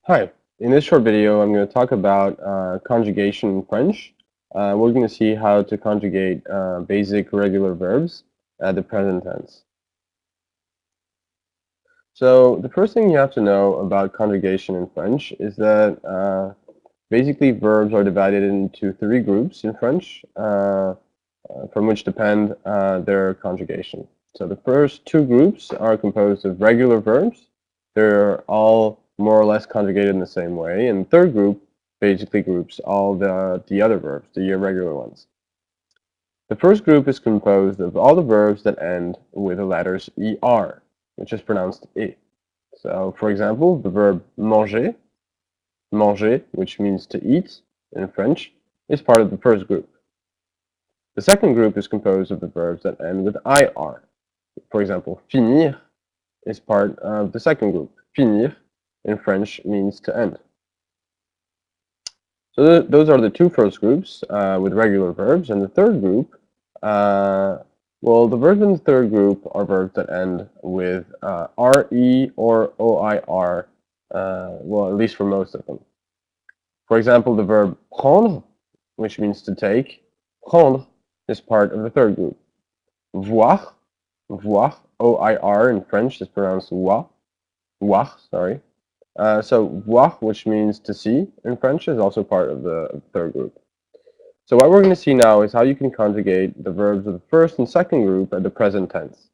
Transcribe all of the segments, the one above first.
Hi, in this short video I'm going to talk about conjugation in French. We're going to see how to conjugate basic regular verbs at the present tense. So the first thing you have to know about conjugation in French is that basically verbs are divided into three groups in French from which depend their conjugation. So the first two groups are composed of regular verbs. They're all more or less conjugated in the same way. And the third group basically groups all the other verbs, the irregular ones. The first group is composed of all the verbs that end with the letters ER, which is pronounced E. So, for example, the verb manger, manger, which means to eat in French, is part of the first group. The second group is composed of the verbs that end with IR. For example, finir is part of the second group. Finir in French means to end. So those are the two first groups with regular verbs. And the third group, well, the verbs in the third group are verbs that end with RE or OIR, well, at least for most of them. For example, the verb prendre, which means to take, prendre is part of the third group. Voir, voir, OIR in French is pronounced voir, sorry. So voir, which means to see in French, is also part of the third group. So what we're going to see now is how you can conjugate the verbs of the first and second group at the present tense.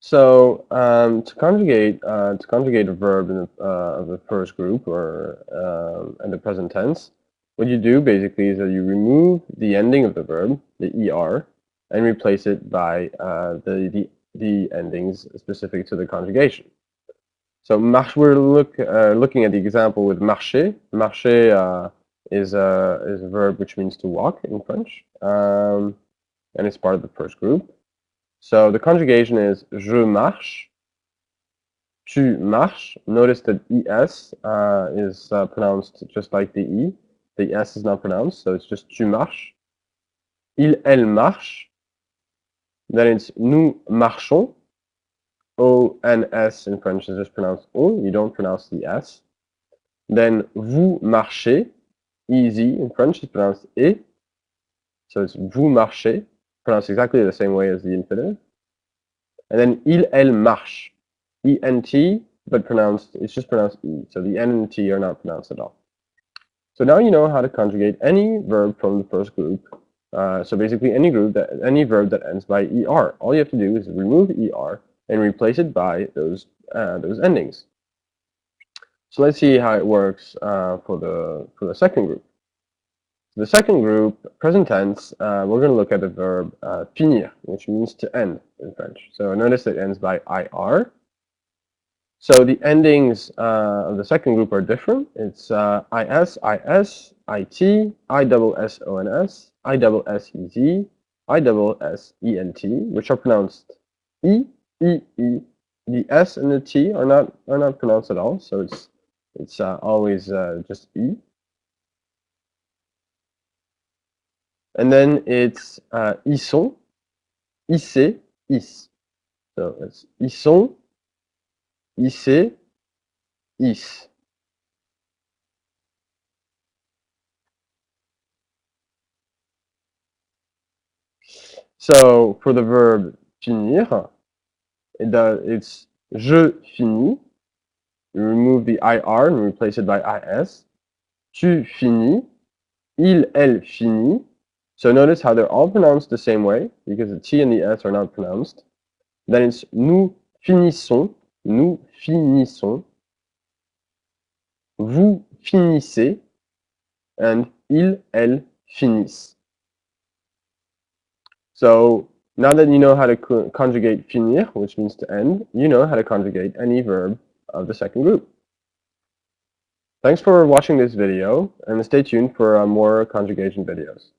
So to conjugate a verb in of the first group or in the present tense, what you do basically is that you remove the ending of the verb, the er, and replace it by the endings specific to the conjugation. So we're looking at the example with marcher. Marcher is a verb which means to walk in French, and it's part of the first group. So the conjugation is je marche, tu marches. Notice that es is pronounced just like the e. The s is not pronounced, so it's just tu marches. Elle marche. Then it's nous marchons. O-N-S in French is just pronounced O. You don't pronounce the S. Then vous marchez. Easy in French is pronounced E. So it's vous marchez, pronounced exactly the same way as the infinitive. And then il, elle marche. E-N-T, but it's just pronounced E. So the N and T are not pronounced at all. So now you know how to conjugate any verb from the first group. So basically any verb that ends by ER. All you have to do is remove ER and replace it by those endings. So let's see how it works for the second group. The second group, present tense, we're going to look at the verb finir, which means to end in French. So notice it ends by IR. So the endings of the second group are different. It's IS, IS, IT, ISSONS, ISSEZ, ISSENT, which are pronounced E, E, E. The S and the T are not pronounced at all, so it's always just E. And then it's ils sont, issez, is. So it's ils sont, issez, is. So for the verb finir, it's je finis. You remove the IR and replace it by IS. Tu finis. Il, elle finit. So notice how they're all pronounced the same way because the T and the S are not pronounced. Then it's nous finissons. Nous finissons. Vous finissez. And il, elle finissent. So now that you know how to conjugate finir, which means to end, you know how to conjugate any verb of the second group. Thanks for watching this video, and stay tuned for more conjugation videos.